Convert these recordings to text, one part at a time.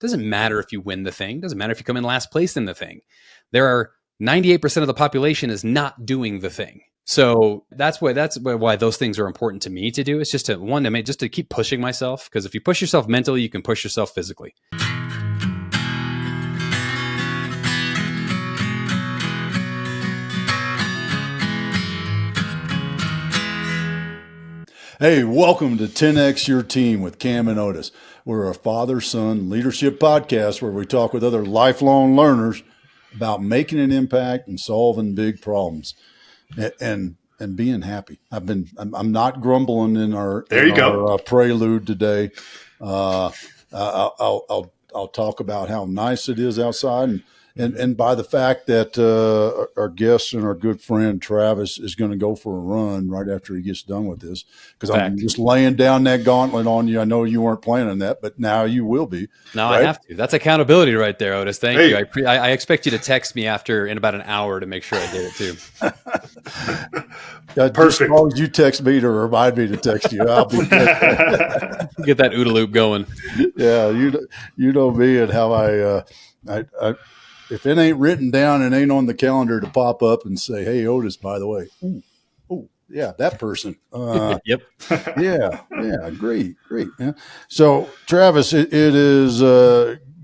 Doesn't matter if you win the thing. Doesn't matter if you come in last place in the thing. There are 98% of the population is not doing the thing. So that's why those things are important to me to do. It's just to keep pushing myself, because if you push yourself mentally, you can push yourself physically. Hey, welcome to 10X Your Team with Cam and Otis. We're a father-son leadership podcast where we talk with other lifelong learners about making an impact and solving big problems and being happy. I'm not grumbling in our prelude today. I'll talk about how nice it is outside, and by the fact that our guest and our good friend Travis is going to go for a run right after he gets done with this, because I'm just laying down that gauntlet on you. I know you weren't planning that, but now you will be. No, right? I have to. That's accountability right there, Otis. Thank you. I expect you to text me in about an hour to make sure I did it too. Perfect. As long as you text me to remind me to text you, I'll be get that OODA loop going. Yeah, you know me and how I if it ain't written down and ain't on the calendar to pop up and say, "Hey, Otis, by the way," yeah, that person. Yep. Yeah, great. Yeah. So, Travis, it is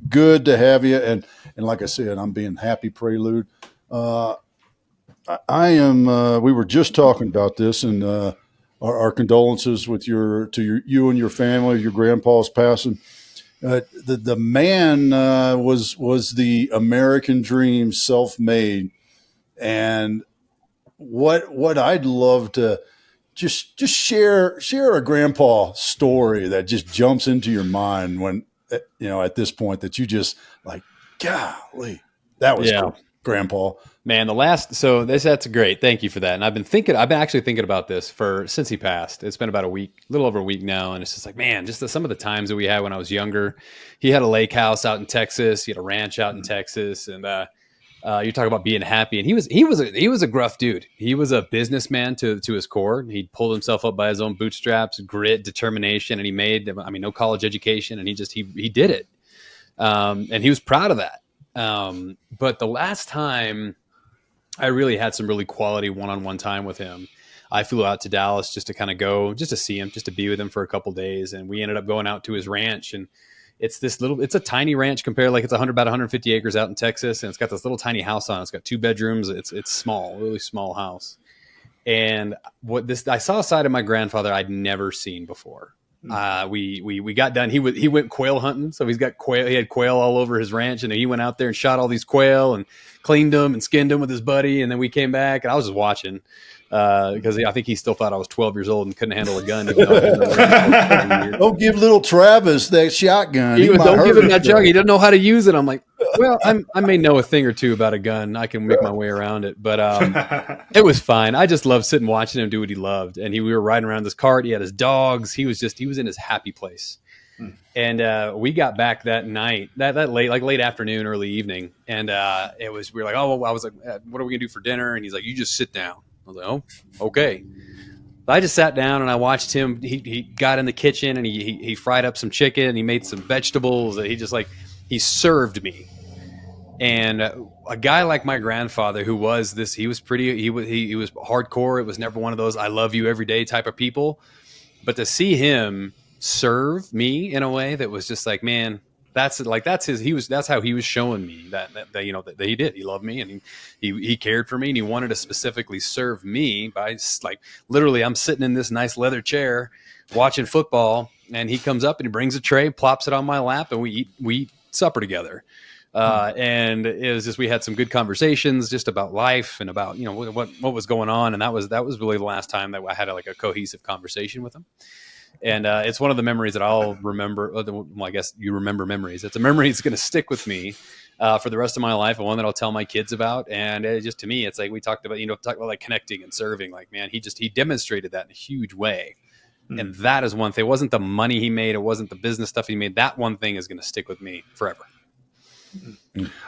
good to have you, and like I said, I'm being happy prelude. I am. We were just talking about this, and our condolences with you and your family, your grandpa's passing. The man was the American dream, self-made, and what I'd love to just share a grandpa story that just jumps into your mind when at this point that you just like, golly, that was cool, Grandpa. Man, that's great. Thank you for that. And I've been actually thinking about this since he passed. It's been about a little over a week now. And it's just like, man, just some of the times that we had when I was younger. He had a lake house out in Texas. He had a ranch out in Texas. And you talk about being happy. And he was a gruff dude. He was a businessman to his core. He pulled himself up by his own bootstraps, grit, determination. And he made, no college education. And he did it. And he was proud of that. But the last time I really had some really quality one-on-one time with him, I flew out to Dallas just to see him, just to be with him for a couple days. And we ended up going out to his ranch, and it's a tiny ranch compared, like it's about 150 acres out in Texas. And it's got this little tiny house on it. It's got 2 bedrooms. It's small, really small house. And I saw a side of my grandfather I'd never seen before. We got done. He went quail hunting. So he's got quail. He had quail all over his ranch, and he went out there and shot all these quail and cleaned them and skinned them with his buddy. And then we came back, and I was just watching because I think he still thought I was 12 years old and couldn't handle a gun. Don't give little Travis that shotgun. Don't give him that jug. He doesn't know how to use it. I'm like, well, I may know a thing or two about a gun. I can make my way around it, but it was fine. I just loved sitting watching him do what he loved. And we were riding around this cart. He had his dogs. He was in his happy place. And we got back that night, that late afternoon, early evening, and we were like, oh, I was like, what are we gonna do for dinner? And he's like, you just sit down. I was like, oh, okay. I just sat down and I watched him. He got in the kitchen and he fried up some chicken. He made some vegetables. He served me. And a guy like my grandfather, he was hardcore. It was never one of those I love you every day type of people. But to see him serve me in a way that was just like, man, that's how he was showing me that he did. He loved me, and he cared for me, and he wanted to specifically serve me by, like, literally I'm sitting in this nice leather chair watching football, and he comes up and he brings a tray, plops it on my lap, and we eat supper together. And it was just, we had some good conversations just about life and about, what was going on. And that was really the last time that I had a cohesive conversation with him. And it's one of the memories that I'll remember. Well, I guess you remember memories. It's a memory that's going to stick with me for the rest of my life, and one that I'll tell my kids about. And it just, to me, it's like we talked about, like connecting and serving. Like, man, he demonstrated that in a huge way. And that is one thing. It wasn't the money he made. It wasn't the business stuff he made. That one thing is going to stick with me forever.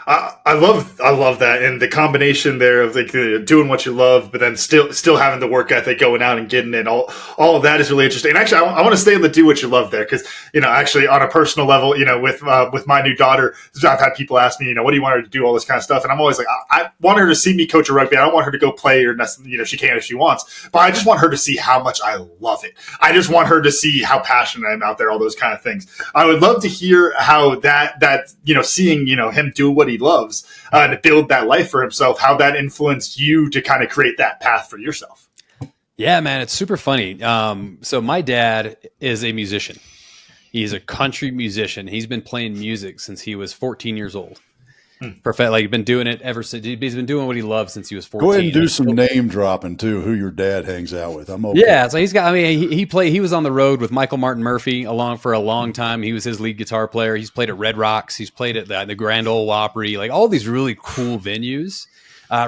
I love that, and the combination there of like doing what you love, but then still having the work ethic, going out and getting it. All of that is really interesting. And actually, I want to stay on the do what you love there, because actually on a personal level, with my new daughter, I've had people ask me, what do you want her to do, all this kind of stuff, and I'm always like, I want her to see me coach a rugby. I don't want her to go play, or she can if she wants, but I just want her to see how much I love it. I just want her to see how passionate I'm out there, all those kind of things. I would love to hear how that seeing him do what he loves to build that life for himself, how that influenced you to kind of create that path for yourself. Yeah, man, it's super funny. So my dad is a musician. He's a country musician. He's been playing music since he was 14 years old. Perfect. Like, been doing it ever since. He's been doing what he loves since he was 14. Go ahead and do some name dropping too. Who your dad hangs out with? I'm okay. Yeah, so he's got. I mean, he was on the road with Michael Martin Murphy for a long time. He was his lead guitar player. He's played at Red Rocks. He's played at the Grand Ole Opry. Like all these really cool venues.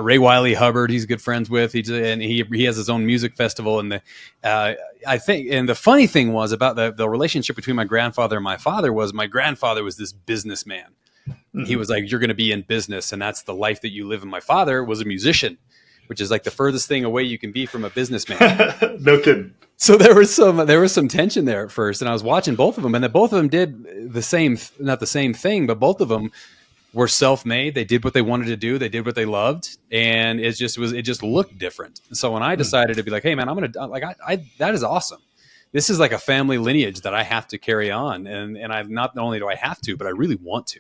Ray Wiley Hubbard, he's good friends with. He has his own music festival. And I think, and the funny thing was about the relationship between my grandfather and my father was my grandfather was this businessman. Mm-hmm. He was like, you're going to be in business, and that's the life that you live. And my father was a musician, which is like the furthest thing away you can be from a businessman. No kidding. So there was some tension there at first, and I was watching both of them, and that both of them did the same, not the same thing, but both of them were self-made. They did what they wanted to do. They did what they loved, and it just looked different. So when I decided to be like, hey man, I'm gonna that is awesome. This is like a family lineage that I have to carry on, and I not only do I have to, but I really want to.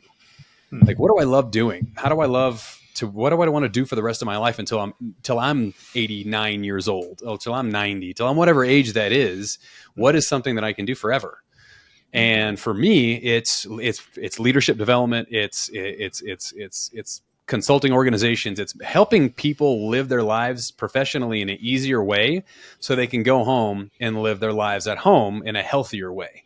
Like, what do I love doing? What do I want to do for the rest of my life until I'm 89 years old, till I'm 90, till I'm whatever age that is? What is something that I can do forever? And for me, it's leadership development. It's consulting organizations. It's helping people live their lives professionally in an easier way, so they can go home and live their lives at home in a healthier way.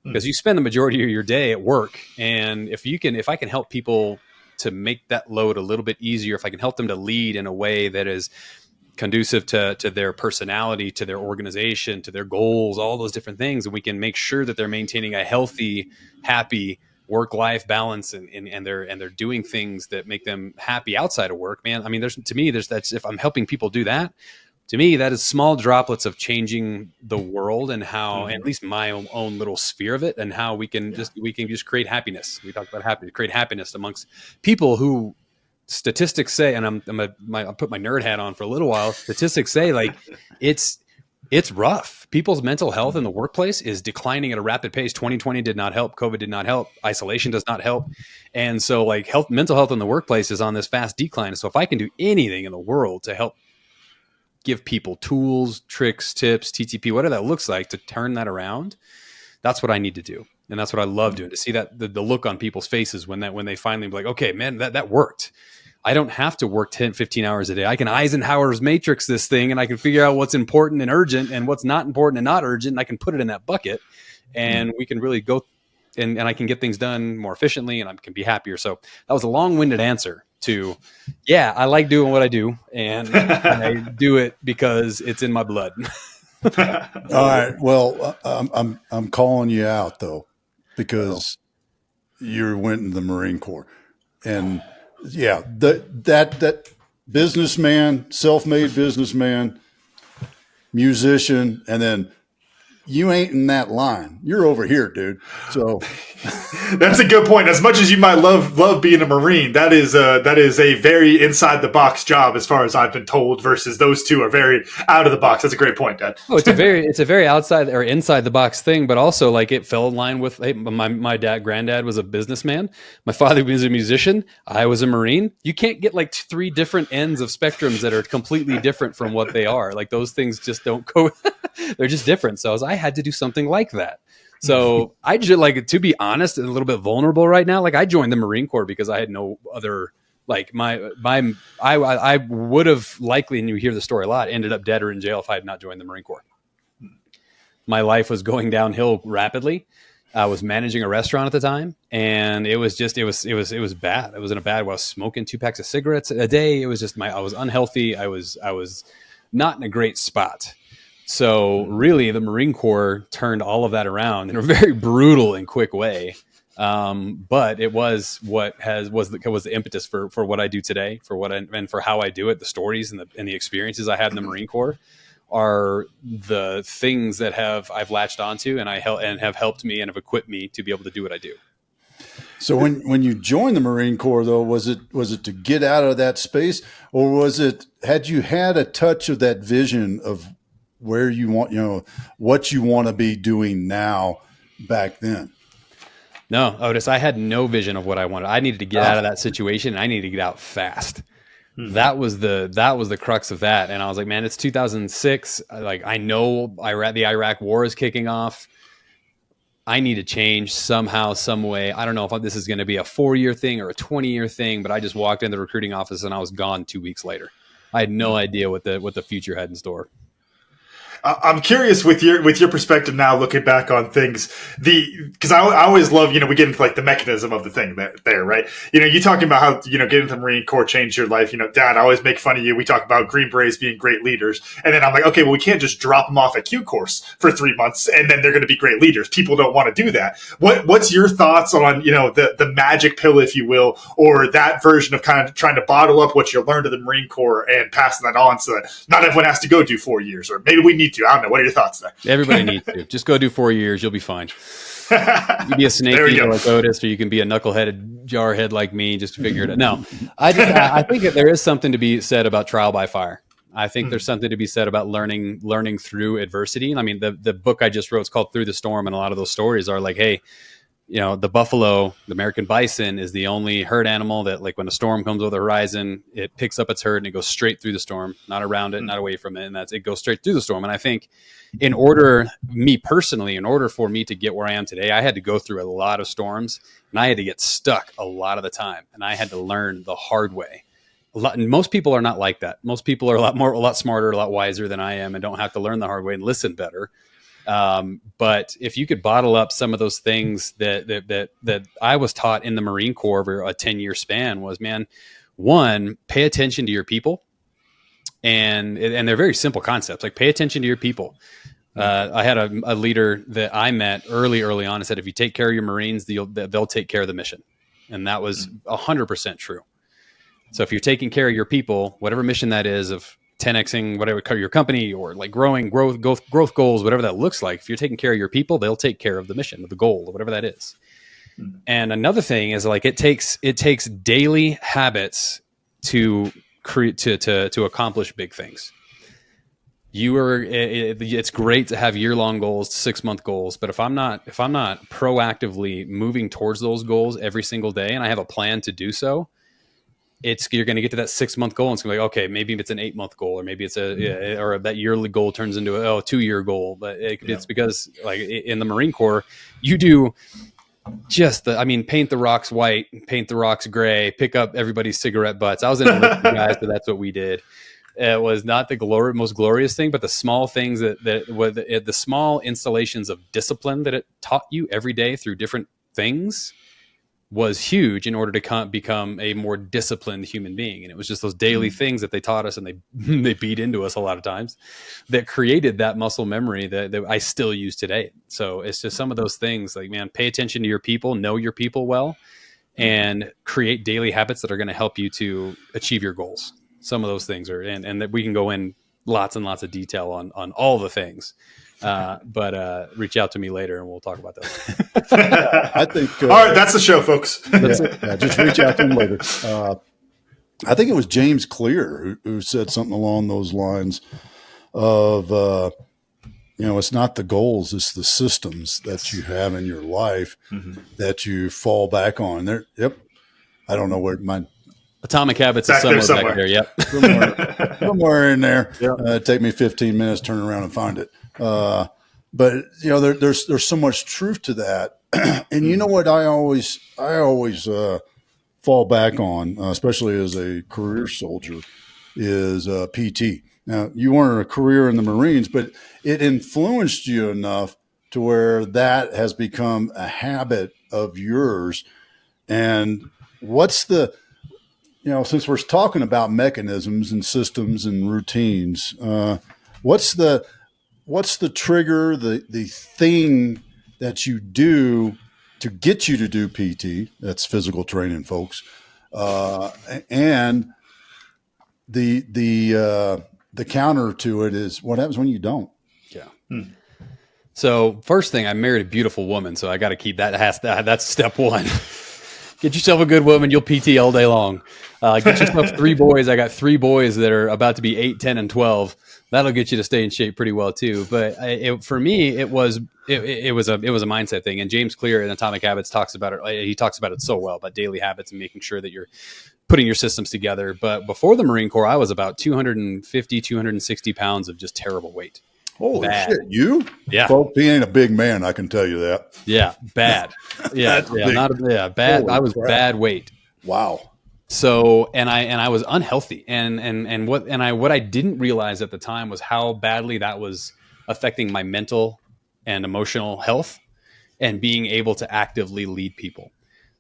Because you spend the majority of your day at work, and if I can help people to make that load a little bit easier, if I can help them to lead in a way that is conducive to their personality, to their organization, to their goals, all those different things, and we can make sure that they're maintaining a healthy, happy work-life balance, and they're doing things that make them happy outside of work, man. I mean, that's if I'm helping people do that, to me, that is small droplets of changing the world, and how, at least my own little sphere of it, and how we can just create happiness. We talked about happiness, create happiness amongst people who statistics say, and I'll put my nerd hat on for a little while. Statistics say like it's rough. People's mental health in the workplace is declining at a rapid pace. 2020 did not help. COVID did not help. Isolation does not help. And so like mental health in the workplace is on this fast decline. So if I can do anything in the world to help give people tools, tricks, tips, TTP, whatever that looks like, to turn that around, that's what I need to do. And that's what I love doing, to see that the look on people's faces when they finally be like, okay, man, that worked. I don't have to work 10, 15 hours a day. I can Eisenhower's matrix this thing, and I can figure out what's important and urgent and what's not important and not urgent. And I can put it in that bucket, and we can really go and I can get things done more efficiently, and I can be happier. So that was a long-winded answer to, yeah, I like doing what I do, and I do it because it's in my blood. All right. Well, I'm calling you out though, because you went in the Marine Corps, and yeah, that businessman, self-made businessman, musician, and then you ain't in that line. You're over here, dude. So that's a good point. As much as you might love being a Marine, that is a very inside the box job, as far as I've been told, versus those two are very out of the box. That's a great point, Dad. Oh, it's a very outside or inside the box thing, but also like it fell in line with, hey, my granddad was a businessman. My father was a musician. I was a Marine. You can't get like three different ends of spectrums that are completely different from what they are. Like those things just don't go. They're just different. So I had to do something like that. So I just, like, to be honest, and a little bit vulnerable right now, like I joined the Marine Corps because I had no other, like I would have likely, and you hear the story a lot, ended up dead or in jail if I had not joined the Marine Corps. My life was going downhill rapidly. I was managing a restaurant at the time, and it was bad. It was in a bad way. I was smoking 2 packs of cigarettes a day. It was just I was unhealthy. I was not in a great spot. So really, the Marine Corps turned all of that around in a very brutal and quick way. But it was what was the impetus for what I do today, and for how I do it. The stories and the experiences I had in the Marine Corps are the things that I've latched onto, and have helped me and have equipped me to be able to do what I do. So when you joined the Marine Corps, though, was it to get out of that space, or had you had a touch of that vision of where you want, what you want to be doing now back then? No, Otis, I had no vision of what I wanted. I needed to get out of that situation, and I needed to get out fast. That was the crux of that. And I was like, man, it's 2006. Like, I know the Iraq war is kicking off. I need to change somehow, some way. I don't know if this is going to be a 4-year thing or a 20-year thing, but I just walked in the recruiting office and I was gone 2 weeks later. I had no idea what the future had in store. I'm curious with your perspective now, looking back on things, because I always love, we get into like the mechanism of the thing there, right? You talking about how, getting into the Marine Corps changed your life. Dad, I always make fun of you. We talk about Green Berets being great leaders. And then I'm like, okay, well, we can't just drop them off at Q course for 3 months and then they're going to be great leaders. People don't want to do that. What's your thoughts on, the magic pill, if you will, or that version of kind of trying to bottle up what you learned in the Marine Corps and passing that on so that not everyone has to go do 4 years, or maybe we need to. I don't know. What are your thoughts there? Everybody needs to. Just go do 4 years. You'll be fine. You can be a snake eater like Otis, or you can be a knuckleheaded jarhead like me. Just figure it out. No, I think that there is something to be said about trial by fire. I think there's something to be said about learning through adversity. I mean, the book I just wrote is called Through the Storm, and a lot of those stories are like, hey, the buffalo, the American bison, is the only herd animal that, like, when a storm comes over the horizon, it picks up its herd and it goes straight through the storm, not around it, not away from it. And it goes straight through the storm. And I think in order for me to get where I am today, I had to go through a lot of storms, and I had to get stuck a lot of the time. And I had to learn the hard way. And most people are not like that. Most people are a lot smarter, a lot wiser than I am, and don't have to learn the hard way and listen better. But if you could bottle up some of those things that I was taught in the Marine Corps over a 10-year span, was, man, one, pay attention to your people. And they're very simple concepts, like pay attention to your people. I had a leader that I met early on and said, if you take care of your Marines, they'll take care of the mission. And that was 100% true. So if you're taking care of your people, whatever mission that is, of 10xing whatever your company, or like growth goals, whatever that looks like, if you're taking care of your people, they'll take care of the mission, of the goal, or whatever that is. And another thing is, like, it takes daily habits to create to accomplish big things. It's great to have year-long goals, 6-month goals, but if I'm not proactively moving towards those goals every single day, and I have a plan to do so, you're going to get to that 6-month goal, and it's going to be like, okay, maybe it's an 8-month goal, or maybe it's or that yearly goal turns into a 2-year goal. But it's because, like, in the Marine Corps, you do just paint the rocks white, paint the rocks gray, pick up everybody's cigarette butts. I was in a list of guys, but that's what we did. It was not the most glorious thing, but the small things the small installations of discipline that it taught you every day through different things was huge in order to become a more disciplined human being. And it was just those daily things that they taught us, and they beat into us a lot of times, that created that muscle memory that I still use today. So it's just some of those things, like, man, pay attention to your people, know your people well, and create daily habits that are going to help you to achieve your goals. Some of those things are, and that we can go in lots and lots of detail on all the things. But reach out to me later and we'll talk about that. I think. All right, that's the show, folks. Just reach out to him later. I think it was James Clear who said something along those lines of, it's not the goals, it's the systems that you have in your life that you fall back on. I don't know where mine. Atomic Habits is somewhere back there. Yep. somewhere in there. Yep. Take me 15 minutes, turn around and find it. But there's so much truth to that. And you know what I always fall back on, especially as a career soldier, is PT. Now, you weren't a career in the Marines, but it influenced you enough to where that has become a habit of yours. And what's since we're talking about mechanisms and systems and routines, what's the trigger, the thing that you do to get you to do PT. That's physical training, folks. And the counter to it is what happens when you don't. Yeah. So first thing, I married a beautiful woman, so I got to keep that. That's step one. Get yourself a good woman. You'll PT all day long. Get yourself 3 boys. I got 3 boys that are about to be 8, 10, and 12. That'll get you to stay in shape pretty well too. But for me, it was a mindset thing. And James Clear in Atomic Habits talks about it. He talks about it so well, about daily habits and making sure that you're putting your systems together. But before the Marine Corps, I was about 250, 260 pounds of just terrible weight. Holy bad. shit, you? Yeah. Folks, he ain't a big man, I can tell you that. Yeah, bad. Yeah, bad. Holy I was crap. bad weight. Wow. So, and I was unhealthy, and what I didn't realize at the time was how badly that was affecting my mental and emotional health and being able to actively lead people.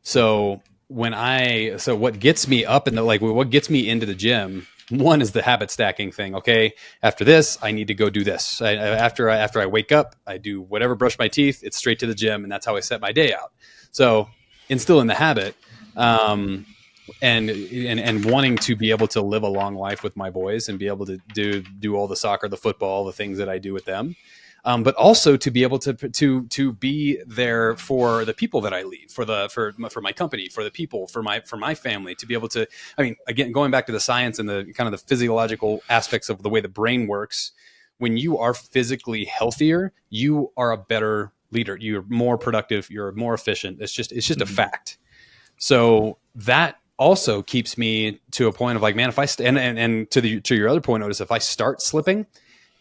So what gets me up in what gets me into the gym, one is the habit stacking thing. Okay, after this, I need to go do this. After I wake up, I do whatever, brush my teeth, it's straight to the gym, and that's how I set my day out. So instilling the habit, and wanting to be able to live a long life with my boys and be able to do all the soccer, the football, the things that I do with them. But also to be able to be there for the people that I lead, for my company, for the people, for my family, to be able to, I mean, again, going back to the science and the kind of the physiological aspects of the way the brain works, when you are physically healthier, you are a better leader. You're more productive. You're more efficient. It's just a fact. So that also keeps me to a point of like, man, if I and to your other point, Otis, if I start slipping,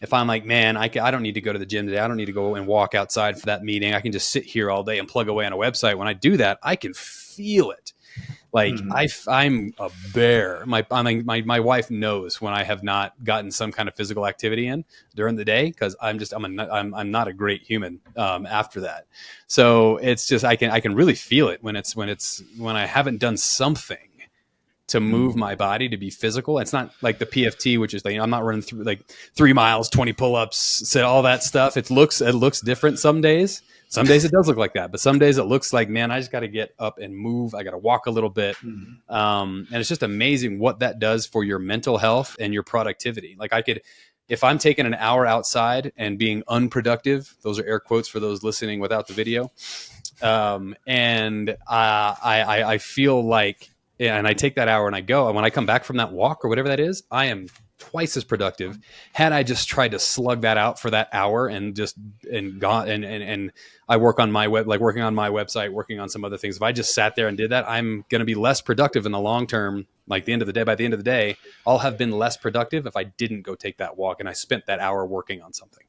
if I'm like, man, I don't need to go to the gym today. I don't need to go and walk outside for that meeting. I can just sit here all day and plug away on a website. When I do that, I can feel it. Like I'm a bear. My wife knows when I have not gotten some kind of physical activity in during the day, because I'm not a great human after that. So it's just I can really feel it when I haven't done something to move my body to be physical. It's not like the PFT, which is like, I'm not running through like 3 miles, 20 pull-ups, all that stuff. It looks different some days. Some days it does look like that, but some days it looks like, man, I just got to get up and move. I got to walk a little bit. And it's just amazing what that does for your mental health and your productivity. Like if I'm taking an hour outside and being unproductive, those are air quotes for those listening without the video. And I feel like, and I take that hour and I go, and when I come back from that walk or whatever that is, I am twice as productive. Had I just tried to slug that out for that hour and I work on my working on my website, working on some other things. If I just sat there and did that, I'm going to be less productive in the long term. Like by the end of the day, I'll have been less productive if I didn't go take that walk and I spent that hour working on something.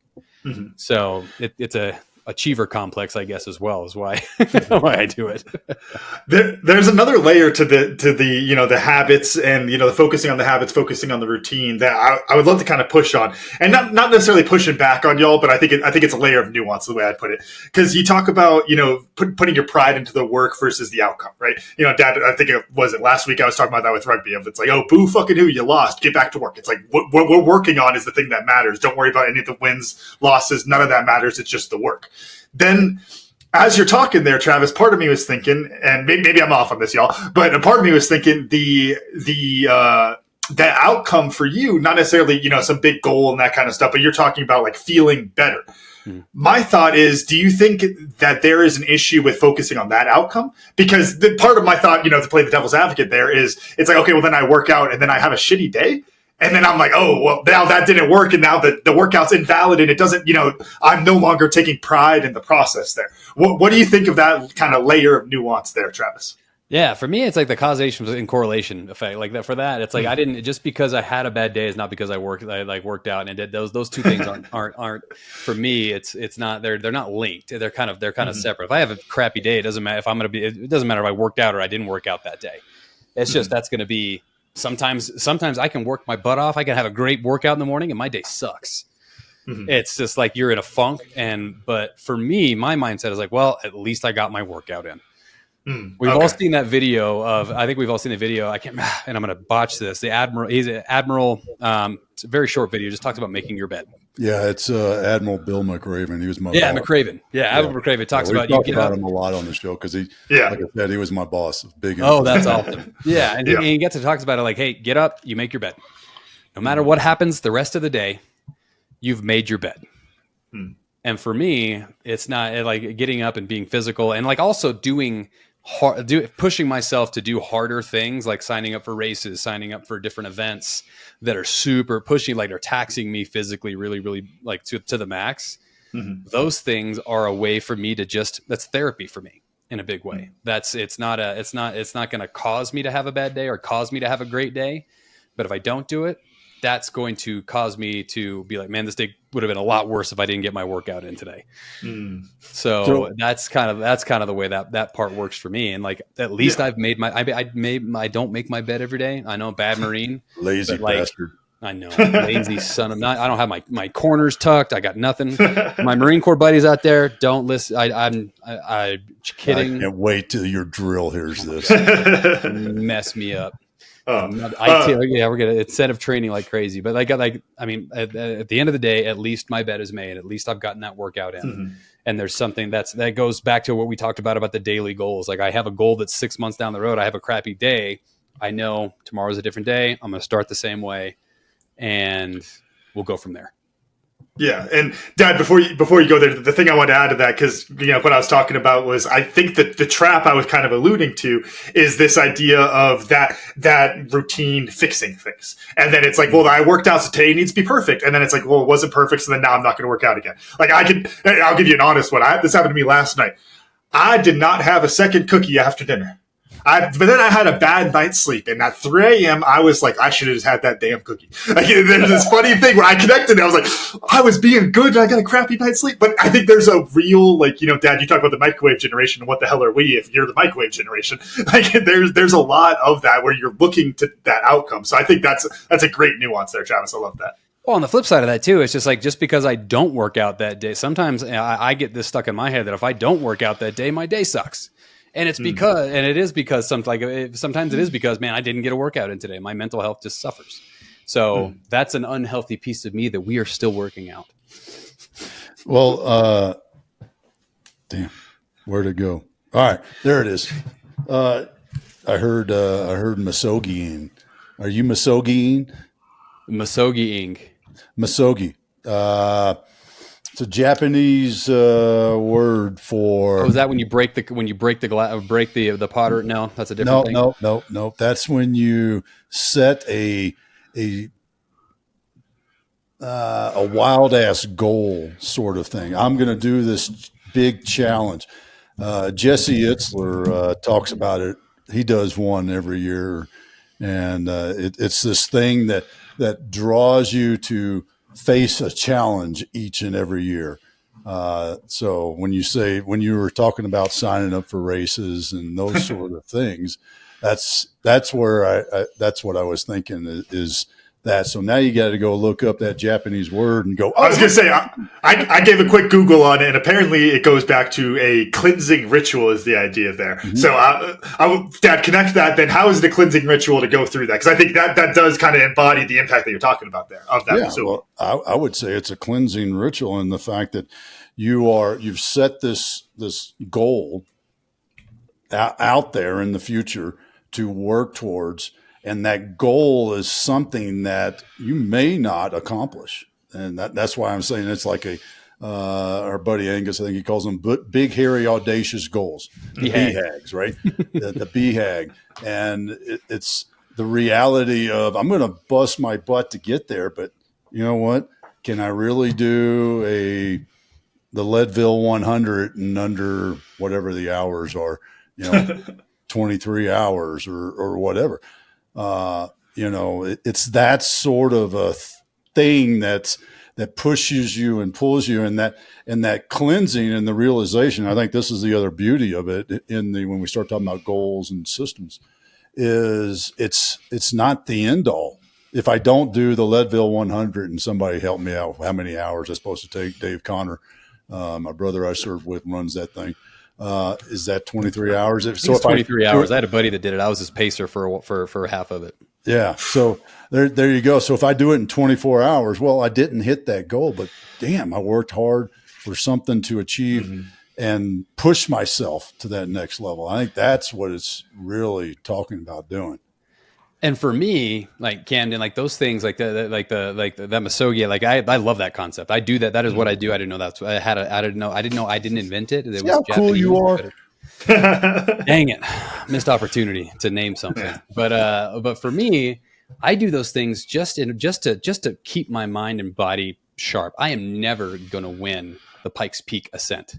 So it's a achiever complex, I guess, as well, is why I do it. There's another layer to the the habits and the focusing on the habits, focusing on the routine that I would love to kind of push on, and not necessarily pushing back on y'all, but I think it's a layer of nuance, the way I'd put it, because you talk about putting your pride into the work versus the outcome, right? Dad, I think it was last week I was talking about that with rugby. It's like, oh, boo fucking who, you lost, get back to work. It's like what we're working on is the thing that matters. Don't worry about any of the wins, losses, none of that matters. It's just the work. Then, as you're talking there, Travis, part of me was thinking, and maybe I'm off on this, y'all, but a part of me was thinking the outcome for you, not necessarily some big goal and that kind of stuff, but you're talking about like feeling better. My thought is, do you think that there is an issue with focusing on that outcome? Because the part of my thought, to play the devil's advocate there, is it's like, okay, well then I work out and then I have a shitty day. And then I'm like, oh, well, now that didn't work. And now the workout's invalid and it doesn't, I'm no longer taking pride in the process there. What do you think of that kind of layer of nuance there, Travis? Yeah, for me, it's like the causation and correlation effect. Like that, for that, it's like I didn't, just because I had a bad day is not because I worked out and did those two things aren't for me. It's not, they're not linked. They're kind of separate. If I have a crappy day, it doesn't matter it doesn't matter if I worked out or I didn't work out that day. It's just, that's going to be, sometimes I can work my butt off. I can have a great workout in the morning and my day sucks. It's just like you're in a funk. But for me, my mindset is like, well, at least I got my workout in. We've all Okay. seen that video of, I think we've all seen the video. I can't, and I'm going to botch this. The Admiral, he's an Admiral. It's a very short video. Just talks about making your bed. Yeah, it's Admiral Bill McRaven. He was my Yeah, boss. McRaven. Yeah, Admiral McRaven talks we about you talked get about up. him a lot on the show because he, Yeah. like I said, he was my boss. Big. Oh, that's awesome. Yeah, and Yeah. he gets to talk about it like, hey, get up, you make your bed. No matter what happens the rest of the day, you've made your bed. And for me, it's not like getting up and being physical, and like also doing pushing myself to do harder things, like signing up for races, signing up for different events that are super pushing, like they're taxing me physically, really, really like to the max. Those things are a way for me to that's therapy for me in a big way. It's not going to cause me to have a bad day or cause me to have a great day. But if I don't do it, that's going to cause me to be like, man, this day would have been a lot worse if I didn't get my workout in today. So that's kind of the way that part works for me. And like, at least I've made I don't make my bed every day. I know, bad Marine, lazy Like, bastard. I know, lazy son of not. I don't have my corners tucked. I got nothing. My Marine Corps buddies out there, don't listen. I'm kidding. I can't wait till your drill hears this. Mess me up. Oh. We're gonna incentive training like crazy, but I mean, at the end of the day, at least my bed is made. At least I've gotten that workout in, and there's something that goes back to what we talked about the daily goals. Like I have a goal that's 6 months down the road. I have a crappy day. I know tomorrow's a different day. I'm going to start the same way, and we'll go from there. Yeah, and Dad, before you go there, the thing I wanted to add to that, because what I was talking about was, I think that the trap I was kind of alluding to is this idea of that routine fixing things, and then it's like, well, I worked out, so today needs to be perfect, and then it's like, well, it wasn't perfect, so then now I'm not going to work out again. Like I'll give you an honest one. This happened to me last night. I did not have a second cookie after dinner. But then I had a bad night's sleep, and at 3 a.m. I was like, I should have just had that damn cookie. Like, there's this funny thing where I connected. I was like, I was being good, and I got a crappy night's sleep. But I think there's a real, like, Dad, you talk about the microwave generation, and what the hell are we if you're the microwave generation? Like, there's a lot of that where you're looking to that outcome. So I think that's a great nuance there, Travis. I love that. Well, on the flip side of that too, it's just like, just because I don't work out that day, sometimes I get this stuck in my head that if I don't work out that day, my day sucks. And it's because, and it is because sometimes it is because, man, I didn't get a workout in today. My mental health just suffers. So that's an unhealthy piece of me that we are still working out. Well, damn, where'd it go? All right, there it is. I heard Masogiing. Are you Masogiing? Masogiing. Masogi. It's a Japanese word for. Oh, is that when you break the potter? No, that's a different thing. No. That's when you set a wild ass goal sort of thing. I'm going to do this big challenge. Jesse Itzler talks about it. He does one every year, and it's this thing that draws you to face a challenge each and every year. So when you were talking about signing up for races and those sort of things, that's where that's what I was thinking is that. So now you got to go look up that Japanese word and go. Oh, I was going to say, I gave a quick Google on it, and apparently it goes back to a cleansing ritual is the idea there. Mm-hmm. So Dad, connect that. Then how is it a cleansing ritual to go through that? Because I think that does kind of embody the impact that you're talking about there of that. Yeah, well, I would say it's a cleansing ritual in the fact that you've set this goal out there in the future to work towards. And that goal is something that you may not accomplish. And that's why I'm saying it's like our buddy Angus, I think he calls them big, hairy, audacious goals. The BHAGs, right? the BHAG. And it's the reality of, I'm going to bust my butt to get there, but you know what? Can I really do the Leadville 100 in under whatever the hours are, 23 hours or whatever? It's that sort of a thing that pushes you and pulls you, and that cleansing and the realization. I think this is the other beauty of it when we start talking about goals and systems, is it's not the end all. If I don't do the Leadville 100, and somebody help me out, how many hours it's supposed to take? Dave Connor, my brother I served with, runs that thing. Is that 23 hours? I think it's 23 hours. I had a buddy that did it. I was his pacer for half of it. Yeah. So there you go. So if I do it in 24 hours, well, I didn't hit that goal, but damn, I worked hard for something to achieve and push myself to that next level. I think that's what it's really talking about doing. And for me, like Camden, like those things, like that Masogia, like I love that concept. I do that. That is what I do. I didn't know that's I didn't know. I didn't invent it. It was how Japanese, cool you are. Dang it. Missed opportunity to name something. But for me, I do those things just to keep my mind and body sharp. I am never going to win the Pikes Peak ascent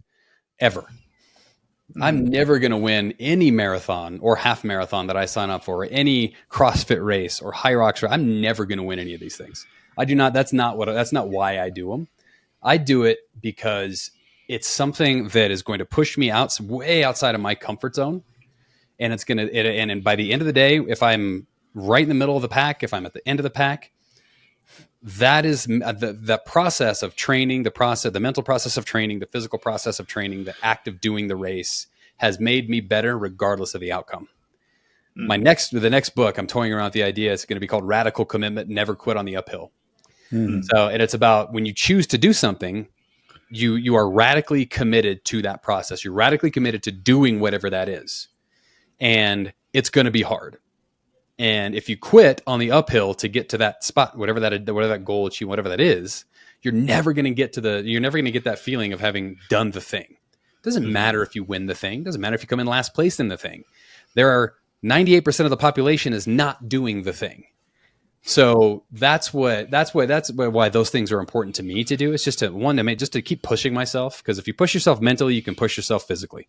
ever. I'm never going to win any marathon or half marathon that I sign up for, or any CrossFit race or high rocks. I'm never going to win any of these things. I do not. That's not why I do them. I do it because it's something that is going to push me out way outside of my comfort zone. And it's going to, and by the end of the day, if I'm right in the middle of the pack, if I'm at the end of the pack, that is the process of training, the mental process of training, the physical process of training, the act of doing the race has made me better regardless of the outcome. The next book, I'm toying around with the idea. It's going to be called Radical Commitment, Never Quit on the Uphill. So, and it's about when you choose to do something, you are radically committed to that process. You're radically committed to doing whatever that is. And it's going to be hard. And if you quit on the uphill to get to that spot, whatever that goal achieve, whatever that is, you're never going to get that feeling of having done the thing. It doesn't matter if you win the thing. It doesn't matter if you come in last place in the thing. There are 98% of the population is not doing the thing. So that's why those things are important to me to do. It's just to keep pushing myself. Because if you push yourself mentally, you can push yourself physically.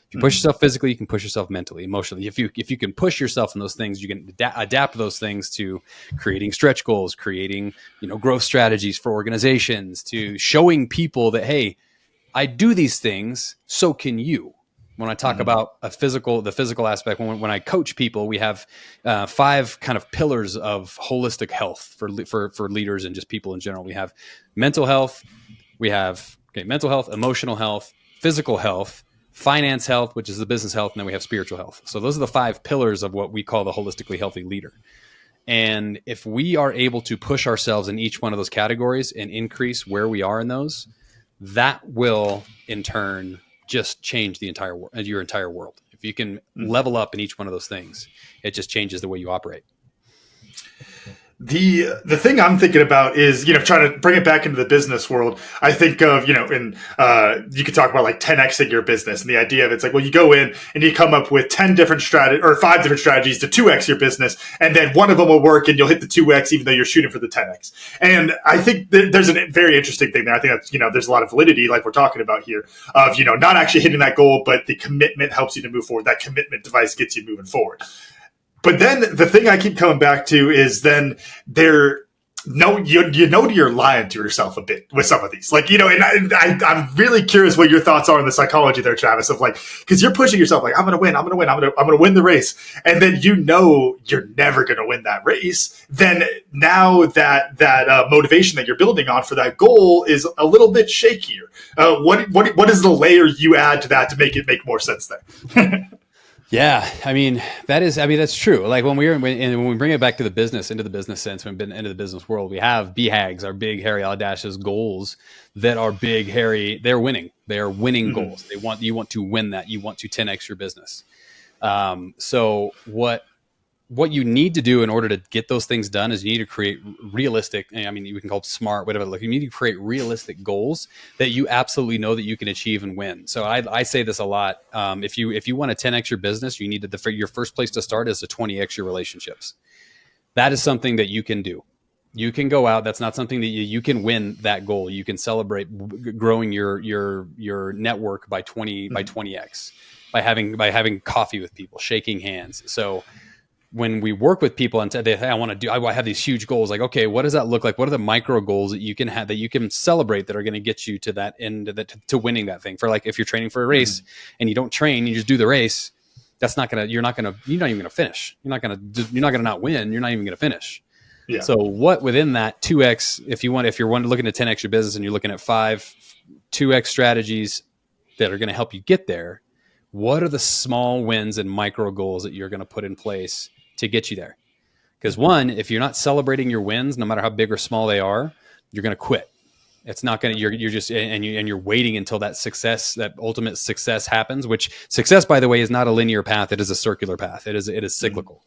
If you push yourself physically, you can push yourself mentally, emotionally. If you can push yourself in those things, you can adapt those things to creating stretch goals, creating growth strategies for organizations, to showing people that, hey, I do these things, so can you. When I talk about the physical aspect, when I coach people, we have 5 kind of pillars of holistic health for leaders and just people in general. We have mental health, mental health, emotional health, physical health, finance health, which is the business health, and then we have spiritual health. So those are the 5 pillars of what we call the holistically healthy leader. And if we are able to push ourselves in each one of those categories and increase where we are in those, that will in turn just change your entire world. If you can level up in each one of those things, it just changes the way you operate. The thing I'm thinking about is, trying to bring it back into the business world. I think of, you could talk about like 10Xing your business, and the idea of it's like, well, you go in and you come up with 10 different strategies or 5 different strategies to 2X your business. And then one of them will work and you'll hit the 2X, even though you're shooting for the 10X. And I think there's a very interesting thing there. I think that's, there's a lot of validity, like we're talking about here, of, not actually hitting that goal, but the commitment helps you to move forward. That commitment device gets you moving forward. But then the thing I keep coming back to is then you're lying to yourself a bit with some of these. Like, and I'm really curious what your thoughts are on the psychology there, Travis, of like, because you're pushing yourself like, I'm going to win the race. And then you're never going to win that race. Then now that motivation that you're building on for that goal is a little bit shakier. What is the layer you add to that to make it make more sense there? Yeah, that's true. Like when we bring it back to the business, into the business sense, when we've been into the business world, we have BHAGs, our big, hairy, audacious goals that are big, hairy. They're winning. They are winning goals. You want to win that. You want to 10X your business. So what you need to do in order to get those things done is you need to create realistic, we can call it smart, whatever. Like you need to create realistic goals that you absolutely know that you can achieve and win. So I say this a lot. If you want to 10X your business, you need your first place to start is to 20X your relationships. That is something that you can do. You can go out. That's not something that you can win that goal. You can celebrate growing your network by 20X by having coffee with people, shaking hands. So when we work with people and they say, I have these huge goals, like, okay, what does that look like? What are the micro goals that you can have that you can celebrate that are going to get you to that end to winning that thing? For like, if you're training for a race and you don't train, you just do the race. You're not even going to finish. You're not going to not win. You're not even going to finish. Yeah. So what within that 2X, if you're looking to 10X your business and you're looking at 5 2X strategies that are going to help you get there, what are the small wins and micro goals that you're going to put in place to get you there? Because one, if you're not celebrating your wins, no matter how big or small they are, you're going to quit. It's not going to, you're just, and you're waiting until that success, that ultimate success happens, which success, by the way, is not a linear path. It is a circular path. It is cyclical.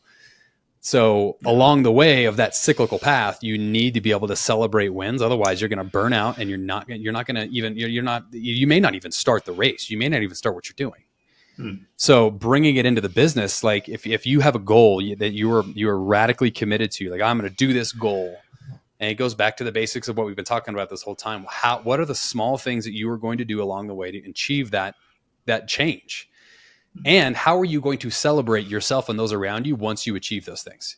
So along the way of that cyclical path, you need to be able to celebrate wins. Otherwise you're going to burn out, and you're not going to even, you may not even start the race. You may not even start what you're doing. So bringing it into the business, like if you have a goal that you are radically committed to, like I'm going to do this goal, and it goes back to the basics of what we've been talking about this whole time. What are the small things that you are going to do along the way to achieve that change? And how are you going to celebrate yourself and those around you once you achieve those things?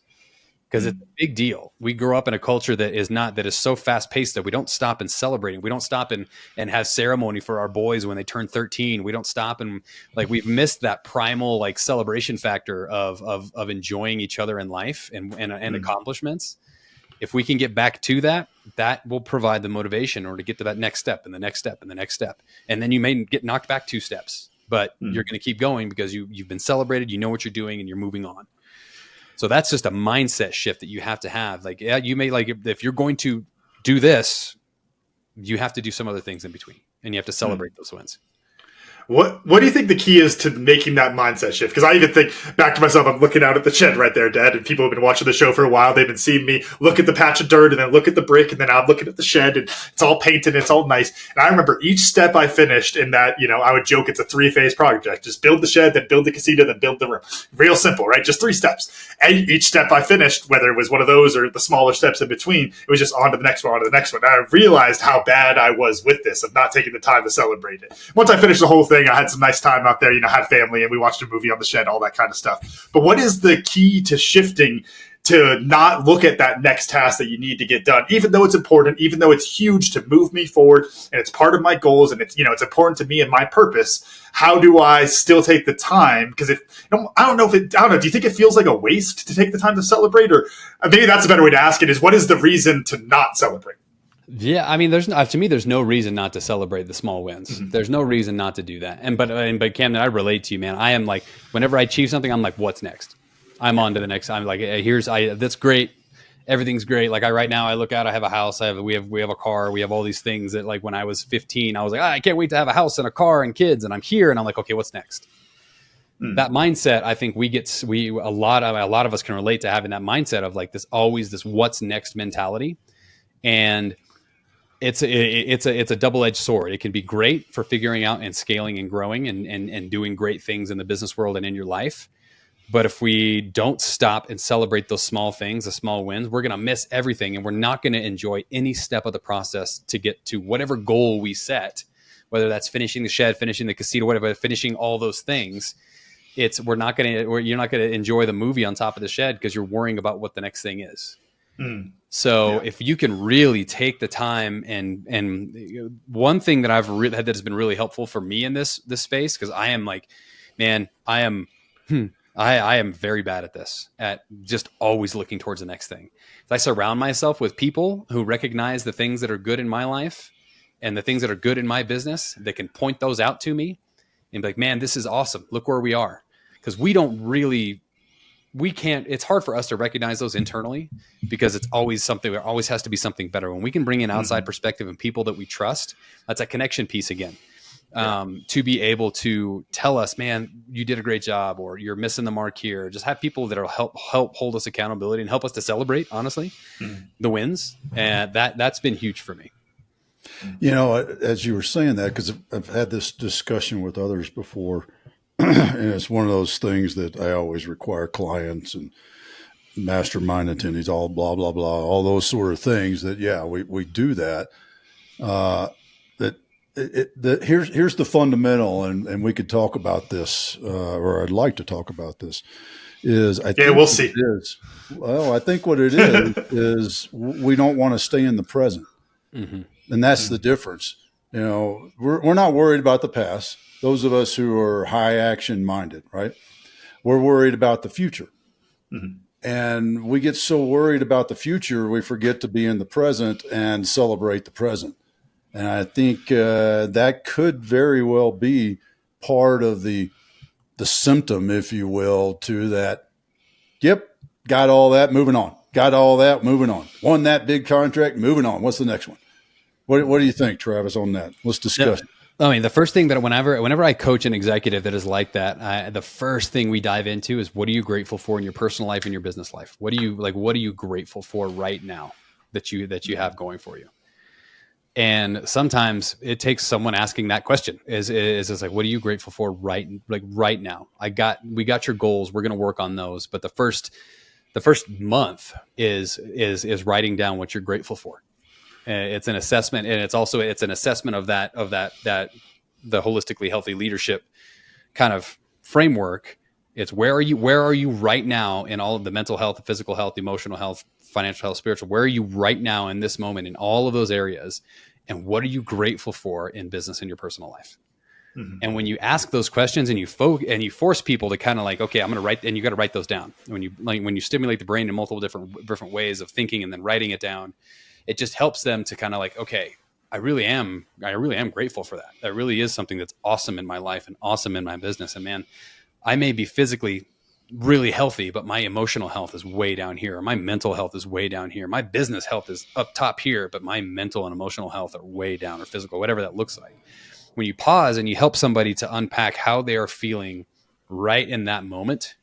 Because it's a big deal. We grow up in a culture that is so fast paced that we don't stop and celebrating. We don't stop and have ceremony for our boys when they turn 13. We don't stop and like we've missed that primal like celebration factor of enjoying each other in life and accomplishments. If we can get back to that, that will provide the motivation or to get to that next step and the next step and the next step. And then you may get knocked back 2 steps, but you're going to keep going because you've been celebrated, you know what you're doing, and you're moving on. So that's just a mindset shift that you have to have. Like, yeah, you may like if you're going to do this, you have to do some other things in between, and you have to celebrate those wins. What do you think the key is to making that mindset shift? Because I even think back to myself, I'm looking out at the shed right there, Dad, and people have been watching the show for a while. They've been seeing me look at the patch of dirt and then look at the brick, and then I'm looking at the shed, and it's all painted, and it's all nice. And I remember each step I finished in that, I would joke it's a 3-phase project. Just build the shed, then build the casita, then build the room. Real simple, right? Just 3 steps. And each step I finished, whether it was one of those or the smaller steps in between, it was just on to the next one, on to the next one. And I realized how bad I was with this, of not taking the time to celebrate it. Once I finished the whole thing, I had some nice time out there, had family, and we watched a movie on the shed, all that kind of stuff. But what is the key to shifting to not look at that next task that you need to get done, even though it's important, even though it's huge to move me forward and it's part of my goals and it's, it's important to me and my purpose? How do I still take the time? Because I don't know, do you think it feels like a waste to take the time to celebrate? Or maybe that's a better way to ask it, is what is the reason to not celebrate? Yeah, I mean, to me, there's no reason not to celebrate the small wins. Mm-hmm. There's no reason not to do that. But Camden, I relate to you, man. I am like, whenever I achieve something, I'm like, what's next? I'm on to the next. I'm like, that's great. Everything's great. Like right now, I look out, I have a house, we have a car, we have all these things that like when I was 15, I was like, I can't wait to have a house and a car and kids, and I'm here, and I'm like, okay, what's next? That mindset, I think a lot of us can relate to having that mindset of like this what's next mentality. And it's a double-edged sword. It can be great for figuring out and scaling and growing and doing great things in the business world and in your life. But if we don't stop and celebrate those small things, the small wins, we're going to miss everything, and we're not going to enjoy any step of the process to get to whatever goal we set, whether that's finishing the shed, finishing the casita, whatever, finishing all those things. You're not going to enjoy the movie on top of the shed because you're worrying about what the next thing is. So if you can really take the time and one thing that I've that has been really helpful for me in this space, because I am like, man, I am very bad at this, at just always looking towards the next thing. If I surround myself with people who recognize the things that are good in my life and the things that are good in my business, they can point those out to me and be like, man, this is awesome. Look where we are. Because it's hard for us to recognize those internally because it's always something, there always has to be something better. When we can bring in outside perspective and people that we trust, that's a connection piece again. To be able to tell us, man, you did a great job, or you're missing the mark here. Just have people that will help hold us accountability and help us to celebrate, honestly, the wins. And that's been huge for me. As you were saying that, because I've had this discussion with others before, and it's one of those things that I always require clients and mastermind attendees, all blah, blah, blah, all those sort of things that, we do that. Here's the fundamental, and we could talk about this, or I'd like to talk about this, we'll see. I think what it is we don't want to stay in the present. Mm-hmm. And that's the difference. We're not worried about the past. Those of us who are high action minded, right? We're worried about the future. Mm-hmm. And we get so worried about the future, we forget to be in the present and celebrate the present. And I think that could very well be part of the the symptom, if you will, to that. Yep, got all that, moving on. Got all that, moving on. Won that big contract, moving on. What's the next one? What do you think, Travis, on that? Let's discuss. I mean, the first thing that whenever I coach an executive that is like that, the first thing we dive into is, what are you grateful for in your personal life and your business life? What are you grateful for right now that you have going for you? And sometimes it takes someone asking that question is like, what are you grateful for right now? We got your goals. We're going to work on those. But the first month is writing down what you're grateful for. It's an assessment, and it's an assessment of that the holistically healthy leadership kind of framework. It's where are you right now in all of the mental health, physical health, emotional health, financial health, spiritual. Where are you right now in this moment in all of those areas, and what are you grateful for in business and your personal life? Mm-hmm. And when you ask those questions and you force people to kind of like, okay, I'm going to write, and you got to write those down. When you stimulate the brain in multiple different ways of thinking and then writing it down, it just helps them to kind of like, okay, I really am grateful for that. That really is something that's awesome in my life and awesome in my business. And man, I may be physically really healthy, but my emotional health is way down here. My mental health is way down here. My business health is up top here, but my mental and emotional health are way down, or physical, whatever that looks like. When you pause and you help somebody to unpack how they are feeling right in that moment,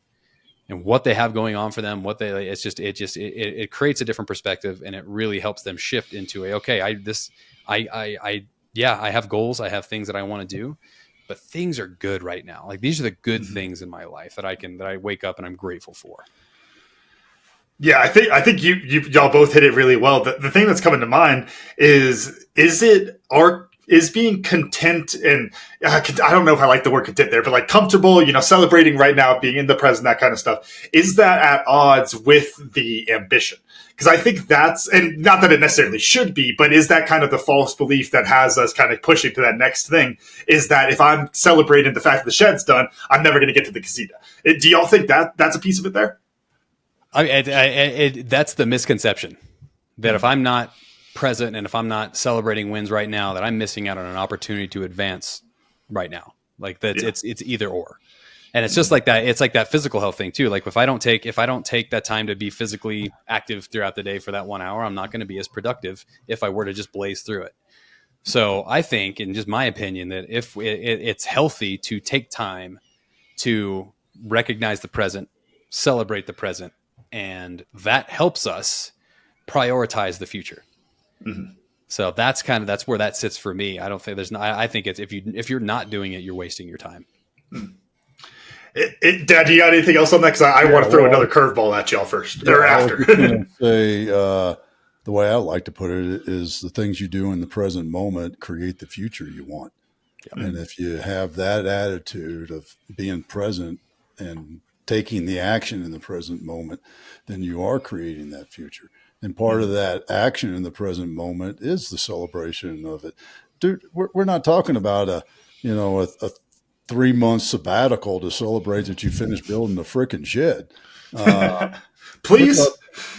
and what they have going on for them, it creates a different perspective, and it really helps them shift into I have goals, I have things that I want to do, but things are good right now. Like, these are the good things in my life that I wake up and I'm grateful for. Yeah, I think y'all both hit it really well. The thing that's coming to mind is being content, and I don't know if I like the word content there, but like comfortable, celebrating right now, being in the present, that kind of stuff. Is that at odds with the ambition? Because I think that's, and not that it necessarily should be, but is that kind of the false belief that has us kind of pushing to that next thing, is that if I'm celebrating the fact that the shed's done, I'm never going to get to the casita. Do y'all think that's a piece of it there? That's the misconception, that if I'm not present and if I'm not celebrating wins right now, that I'm missing out on an opportunity to advance right now. Like that, yeah. It's either or. And it's just like that. It's like that physical health thing too. Like if I don't take that time to be physically active throughout the day for that 1 hour, I'm not going to be as productive if I were to just blaze through it. So I think, in just my opinion, that if it's healthy to take time to recognize the present, celebrate the present, and that helps us prioritize the future. Mm-hmm. So that's where that sits for me. I don't think I think it's, if you're not doing it, you're wasting your time. Dad, do you got anything else on that? Because I want to throw another curveball at y'all first or after. I was going to say, the way I like to put it is, the things you do in the present moment create the future you want. Yeah. And if you have that attitude of being present and taking the action in the present moment, then you are creating that future. And part of that action in the present moment is the celebration of it. Dude, we're not talking about a 3-month sabbatical to celebrate that you finished building the frickin' shed. Please.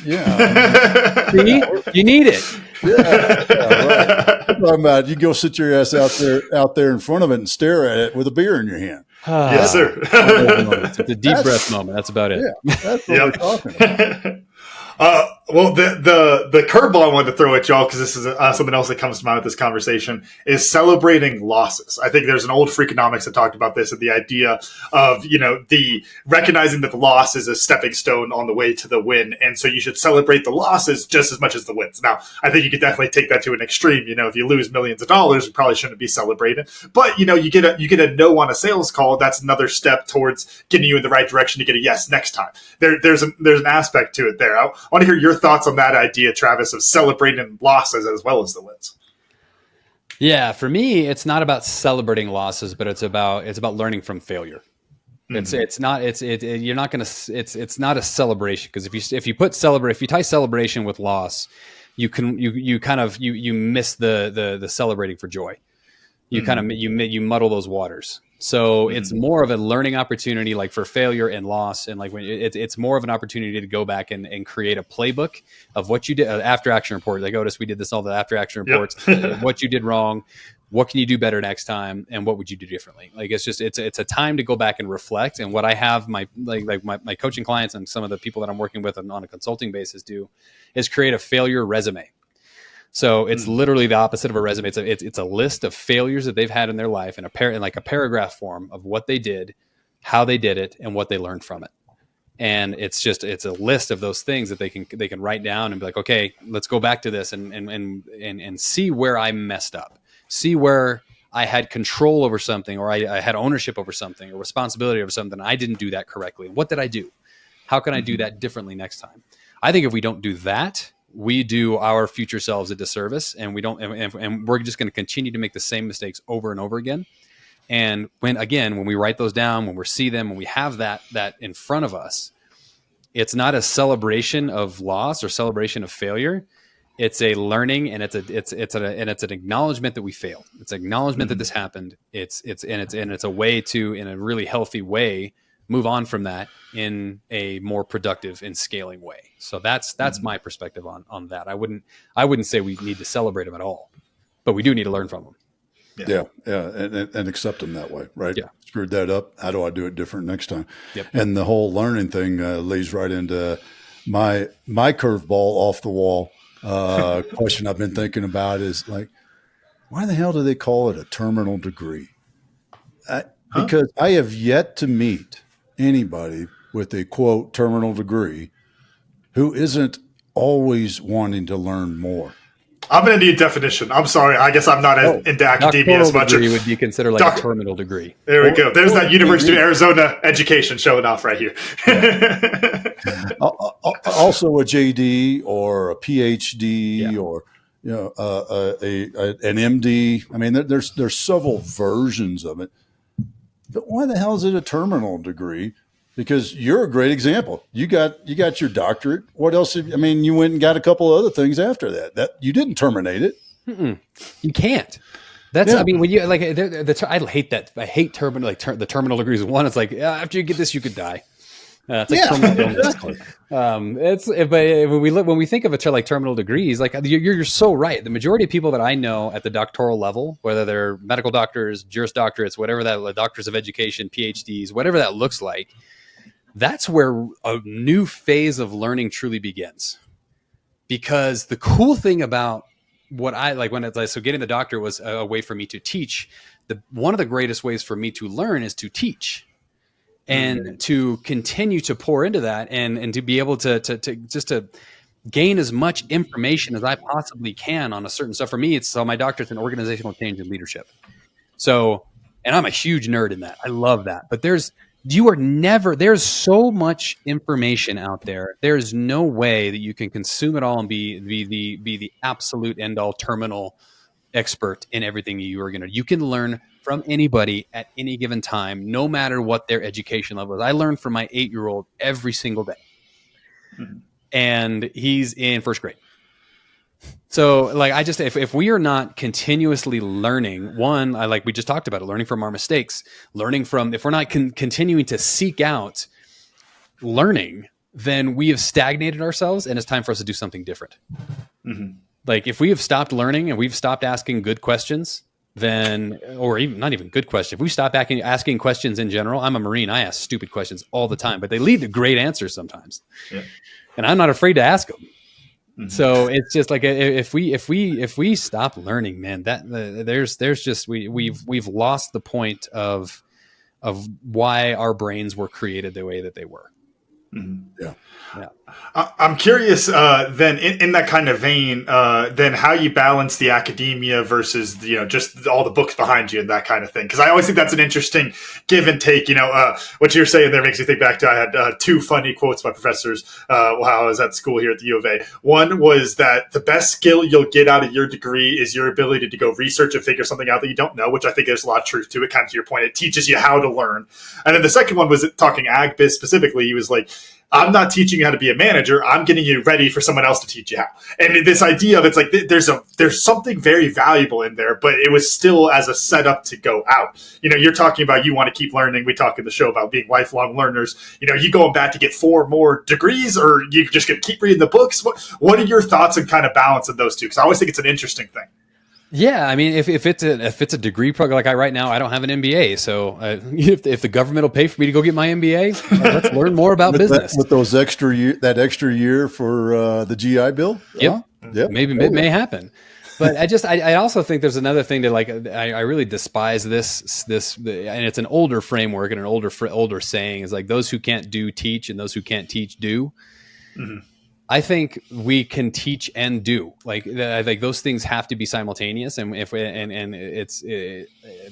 Yeah. See? You need it. Yeah, right. I'm talking about, you go sit your ass out there in front of it and stare at it with a beer in your hand. Yes, sir. It's a deep breath moment. That's about it. Yeah, that's what we're talking about. Well, the curveball I wanted to throw at y'all, because this is something else that comes to mind with this conversation, is celebrating losses. I think there's an old Freakonomics that talked about this, and the idea of, the recognizing that the loss is a stepping stone on the way to the win. And so you should celebrate the losses just as much as the wins. Now, I think you could definitely take that to an extreme. If you lose millions of dollars, you probably shouldn't be celebrating. But, you get a no on a sales call. That's another step towards getting you in the right direction to get a yes next time. There's an aspect to it there. I want to hear your thoughts on that idea, Travis, of celebrating losses as well as the wins. Yeah, for me, it's not about celebrating losses, but it's about learning from failure. Mm-hmm. It's not a celebration, because if you tie celebration with loss, you miss the celebrating for joy. You kind of you muddle those waters. So it's more of a learning opportunity, like for failure and loss. And like when it's more of an opportunity to go back and create a playbook of what you did, after action report. Like Otis, we did this, all the after action reports, what you did wrong, what can you do better next time, and what would you do differently? Like it's a time to go back and reflect. And what I have my coaching clients and some of the people that I'm working with on a consulting basis do is create a failure resume. So it's literally the opposite of a resume. It's a list of failures that they've had in their life in like a paragraph form of what they did, how they did it, and what they learned from it. And it's a list of those things that they can write down and be like, okay, let's go back to this and see where I messed up, see where I had control over something, or I had ownership over something, or responsibility over something. I didn't do that correctly. What did I do? How can I do that differently next time? I think if we don't do that, we do our future selves a disservice, and we're just going to continue to make the same mistakes over and over again. And when we write those down, when we see them, when we have that in front of us, it's not a celebration of loss or celebration of failure. It's a learning, and it's an acknowledgement that we failed. It's an acknowledgement that this happened. It's a way to, in a really healthy way, move on from that in a more productive and scaling way. So that's my perspective on that. I wouldn't say we need to celebrate them at all, but we do need to learn from them. Yeah. And accept them that way, right? Yeah. Screwed that up. How do I do it different next time? Yep. And the whole learning thing leads right into my curveball off the wall question I've been thinking about is like, why the hell do they call it a terminal degree? Because I have yet to meet anybody with a quote terminal degree who isn't always wanting to learn more. I'm going to need a definition. I'm sorry. I guess I'm not into academia as much. Degree would be considered like a terminal degree. There we go. There's that University of Arizona education showing off right here. Also a JD or a PhD or an MD. I mean, there's several versions of it. But why the hell is it a terminal degree? Because you're a great example. You got your doctorate. What else? You went and got a couple of other things after that. That you didn't terminate it. Mm-mm. You can't. When you like, I hate that. I hate the terminal degrees. One, it's like after you get this, you could die. It's like terminal illness. But when we think of terminal degrees, like you're so right. The majority of people that I know at the doctoral level, whether they're medical doctors, Juris Doctorates, whatever that, doctors of education, PhDs, whatever that looks like, that's where a new phase of learning truly begins. Because the cool thing about what I like so getting the doctorate was a way for me to teach. One of the greatest ways for me to learn is to teach. And to continue to pour into that and to be able to gain as much information as I possibly can on a certain stuff. For me, my doctorate's in organizational change and leadership. So, and I'm a huge nerd in that. I love that. But there's so much information out there. There's no way that you can consume it all and be the absolute end all terminal expert in everything you can learn from anybody at any given time, no matter what their education level is. I learn from my 8-year-old every single day. Mm-hmm. And he's in first grade. So if we are not continuously learning, we just talked about it, learning from our mistakes, if we're not continuing to seek out learning, then we have stagnated ourselves and it's time for us to do something different. Mm-hmm. Like if we have stopped learning and we've stopped asking good questions, or even not even good questions. If we stop asking questions in general, I'm a Marine. I ask stupid questions all the time, but they lead to great answers sometimes. Yeah. And I'm not afraid to ask them. Mm-hmm. So it's just like, if we stop learning, man, we've lost the point of why our brains were created the way that they were. Mm-hmm. Yeah. I'm curious then in that kind of vein, then how you balance the academia versus, just all the books behind you and that kind of thing. Because I always think that's an interesting give and take. What you're saying there makes me think back to, I had 2 funny quotes by professors while I was at school here at the U of A. One was that the best skill you'll get out of your degree is your ability to go research and figure something out that you don't know, which I think there's a lot of truth to it. Kind of to your point, it teaches you how to learn. And then the second one was talking ag biz specifically. He was like, I'm not teaching you how to be a manager. I'm getting you ready for someone else to teach you how. And this idea of it's like there's something very valuable in there, but it was still as a setup to go out. You're talking about you want to keep learning. We talk in the show about being lifelong learners. You going back to get 4 more degrees, or you just going to keep reading the books? What are your thoughts and kind of balance of those two? Because I always think it's an interesting thing. Yeah, I mean, if it's a degree program, like right now, I don't have an MBA, so if the government will pay for me to go get my MBA, let's learn more about business. With those that extra year for the GI Bill. Yep. Yep. Maybe it may happen. But I also think there's another thing that I really despise this, and it's an older framework and an older saying is like those who can't do teach, and those who can't teach do. Mm-hmm. I think we can teach and do. Like I think those things have to be simultaneous. And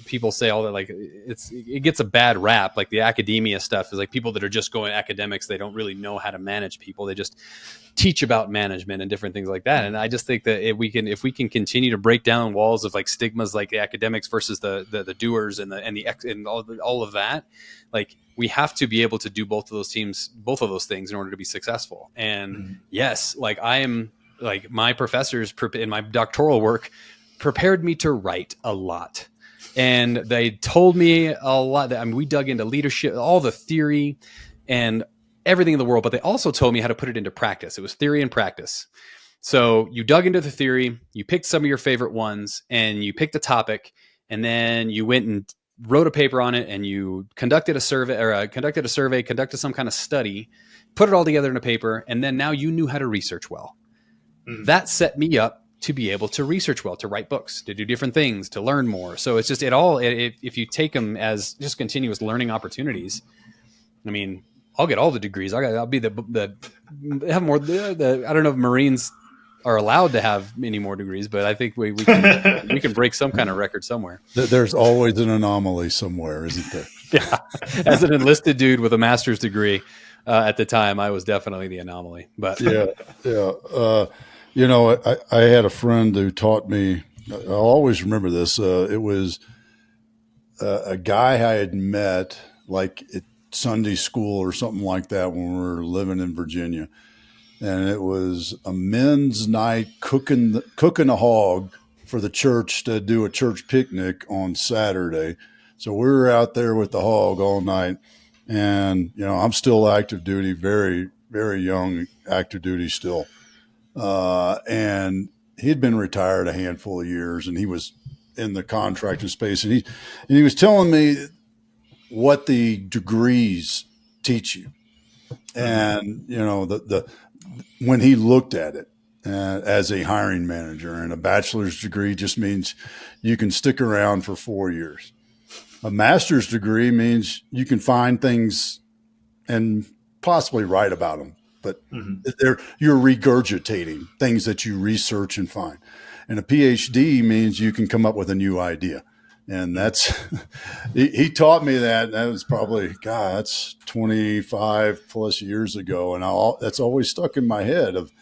people say all that, like it gets a bad rap. Like the academia stuff is like people that are just going academics. They don't really know how to manage people. They just teach about management and different things like that. And I just think that if we can continue to break down walls of like stigmas, like the academics versus the doers and all of that, like we have to be able to do both of those things in order to be successful. And yes, like I am, like my professors in my doctoral work prepared me to write a lot. And they told me a lot. We dug into leadership, all the theory and everything in the world, but they also told me how to put it into practice. It was theory and practice. So you dug into the theory, you picked some of your favorite ones, and you picked a topic, and then you went and wrote a paper on it, and you conducted some kind of study, put it all together in a paper, and then now you knew how to research well. Mm-hmm. That set me up to be able to research well, to write books, to do different things, to learn more. So it's just if you take them as just continuous learning opportunities, I mean, I'll get all the degrees. I'll be have more. I don't know if Marines are allowed to have any more degrees, but I think we can break some kind of record somewhere. There's always an anomaly somewhere, isn't there? Yeah. As an enlisted dude with a master's degree at the time, I was definitely the anomaly. But yeah. I had a friend who taught me. I'll always remember this. It was a guy I had met like at Sunday school or something like that when we were living in Virginia. And it was a men's night cooking a hog for the church to do a church picnic on Saturday. So we were out there with the hog all night. And, I'm still active duty, very, very young active duty still. And he'd been retired a handful of years, and he was in the contractor space. And he was telling me what the degrees teach you. And, when he looked at it as a hiring manager, and a bachelor's degree just means you can stick around for 4 years. A master's degree means you can find things and possibly write about them, but you're regurgitating things that you research and find. And a PhD means you can come up with a new idea. And that's, he taught me that. That was probably, that's 25 plus years ago. And that's always stuck in my head of,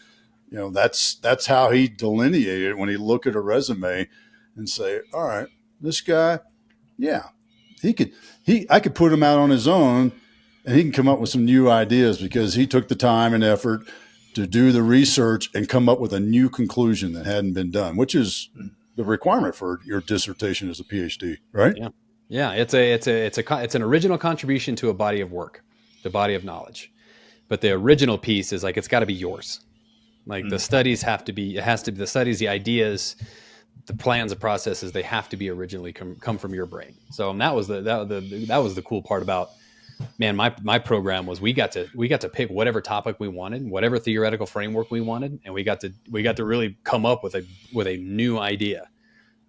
that's how he delineated when he looked at a resume and say, all right, this guy, yeah, I could put him out on his own and he can come up with some new ideas because he took the time and effort to do the research and come up with a new conclusion that hadn't been done, which is the requirement for your dissertation as a PhD, right? Yeah. Yeah. It's an original contribution to a body of work, the body of knowledge. But the original piece is like, it's gotta be yours. Like the studies the studies, the ideas, the plans, the processes, they have to be originally come from your brain. So that was the cool part about, man, my program was we got to pick whatever topic we wanted, whatever theoretical framework we wanted, and we got to really come up with a new idea.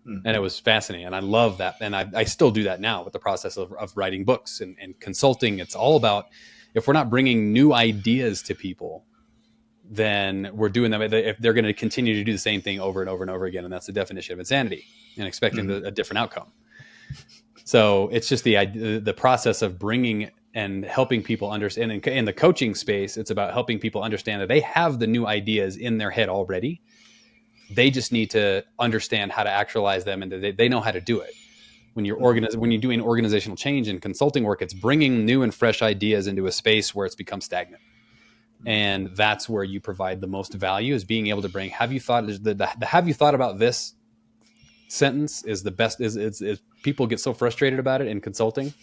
And it was fascinating, and I love that, and I still do that now with the process of writing books and consulting. It's all about, if we're not bringing new ideas to people, then we're doing them. If they're going to continue to do the same thing over and over and over again, and that's the definition of insanity, and expecting a different outcome. So it's just the process of bringing and helping people understand. In the coaching space, it's about helping people understand that they have the new ideas in their head already. They just need to understand how to actualize them, and they know how to do it. When you're doing organizational change and consulting work, it's bringing new and fresh ideas into a space where it's become stagnant. And that's where you provide the most value, is being able to bring, have you thought about this sentence is the best. Is people get so frustrated about it in consulting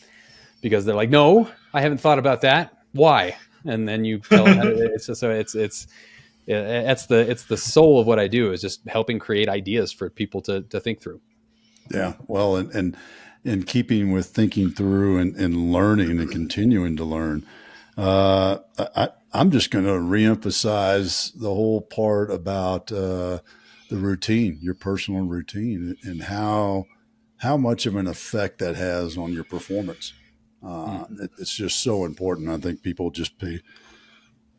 because they're like, no, I haven't thought about that. Why? And then you tell them, it's the soul of what I do, is just helping create ideas for people to think through. Yeah. Well, and in keeping with thinking through and learning and continuing to learn, I'm just going to reemphasize the whole part about the routine, your personal routine, and how much of an effect that has on your performance. It's just so important. I think people just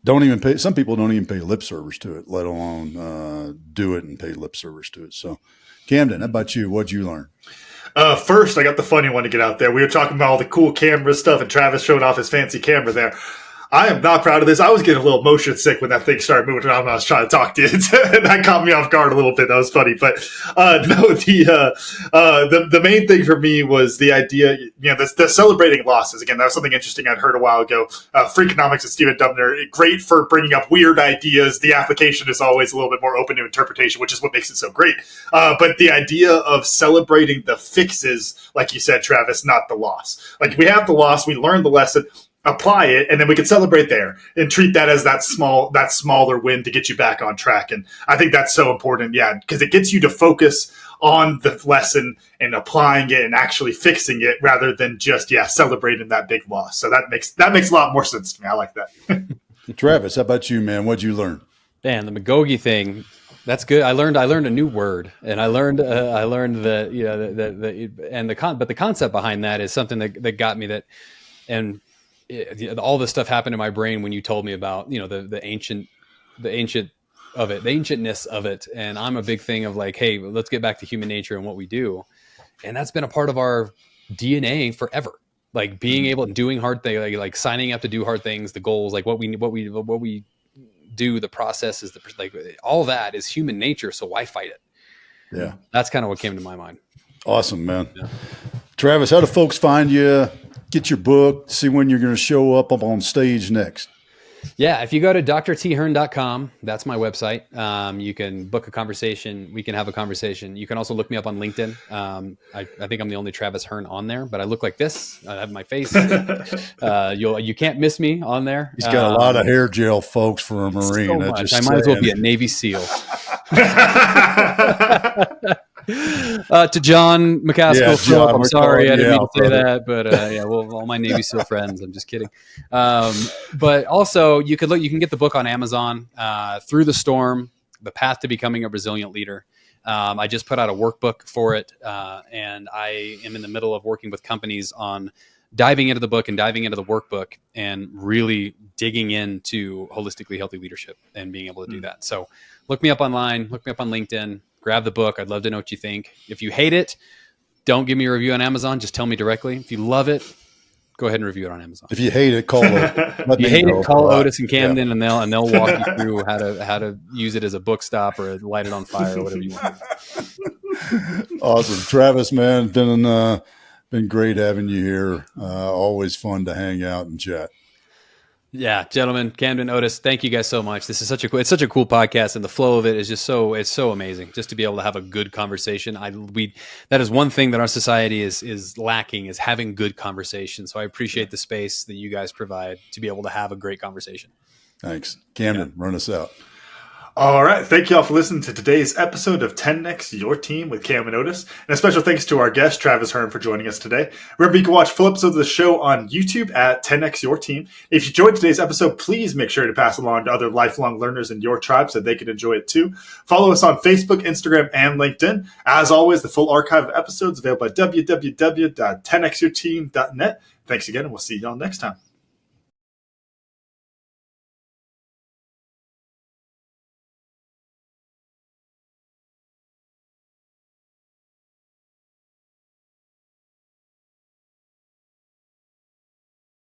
some people don't even pay lip service to it, let alone do it and pay lip service to it. So, Camden, how about you? What'd you learn? First, I got the funny one to get out there. We were talking about all the cool camera stuff, and Travis showed off his fancy camera there. I am not proud of this. I was getting a little motion sick when that thing started moving around when I was trying to talk to it. That caught me off guard a little bit. That was funny. But the main thing for me was the idea, the celebrating losses. Again, that was something interesting I'd heard a while ago. Freakonomics and Stephen Dubner, great for bringing up weird ideas. The application is always a little bit more open to interpretation, which is what makes it so great. But the idea of celebrating the fixes, like you said, Travis, not the loss. Like, we have the loss, we learned the lesson, apply it, and then we can celebrate there and treat that as that smaller win to get you back on track. And I think that's so important, because it gets you to focus on the lesson and applying it and actually fixing it, rather than just celebrating that big loss. So that makes a lot more sense to me. I like that. Travis, how about you, man? What'd you learn? Man, the McGogey thing. That's good. I learned a new word, and I learned that but the concept behind that is something that got me that, and all this stuff happened in my brain when you told me about, the ancientness of it. And I'm a big thing of like, hey, let's get back to human nature and what we do. And that's been a part of our DNA forever. Like being able to doing hard things, like signing up to do hard things, the goals, like what we do, the process is all that is human nature. So why fight it? Yeah. That's kind of what came to my mind. Awesome, man. Yeah. Travis, how do folks find you? Get your book, see when you're going to show up on stage next. Yeah, if you go to drthearne.com, that's my website. You can book a conversation. We can have a conversation. You can also look me up on LinkedIn. I think I'm the only Travis Hearne on there, but I look like this. I have my face. You can't miss me on there. He's got a lot of hair gel, folks, for a Marine. So much. I might as well be a Navy SEAL. To John McCaskill, I'm sorry, I didn't mean to say that, but all my Navy SEAL friends, I'm just kidding. But also, you can get the book on Amazon, Through the Storm: The Path to Becoming a Resilient Leader. I just put out a workbook for it, and I am in the middle of working with companies on diving into the book and diving into the workbook and really digging into holistically healthy leadership and being able to do that. So look me up online, look me up on LinkedIn. Grab the book. I'd love to know what you think. If you hate it, don't give me a review on Amazon. Just tell me directly. If you love it, go ahead and review it on Amazon. If you hate it, call call Otis and Camden, and they'll walk you through how to use it as a book stop or light it on fire or whatever you want. Awesome, Travis, man, been great having you here. Always fun to hang out and chat. Yeah, gentlemen, Camden, Otis, thank you guys so much. This is such a cool podcast, and the flow of it is just it's so amazing. Just to be able to have a good conversation. That is one thing that our society is lacking, is having good conversation. So I appreciate the space that you guys provide to be able to have a great conversation. Thanks. Camden, run us out. All right. Thank you all for listening to today's episode of 10X Your Team with Cam and Otis. And a special thanks to our guest, Travis Hearne, for joining us today. Remember, you can watch full episodes of the show on YouTube at 10X Your Team. If you enjoyed today's episode, please make sure to pass along to other lifelong learners in your tribe so they can enjoy it too. Follow us on Facebook, Instagram, and LinkedIn. As always, the full archive of episodes available at www.10xyourteam.net. Thanks again, and we'll see you all next time.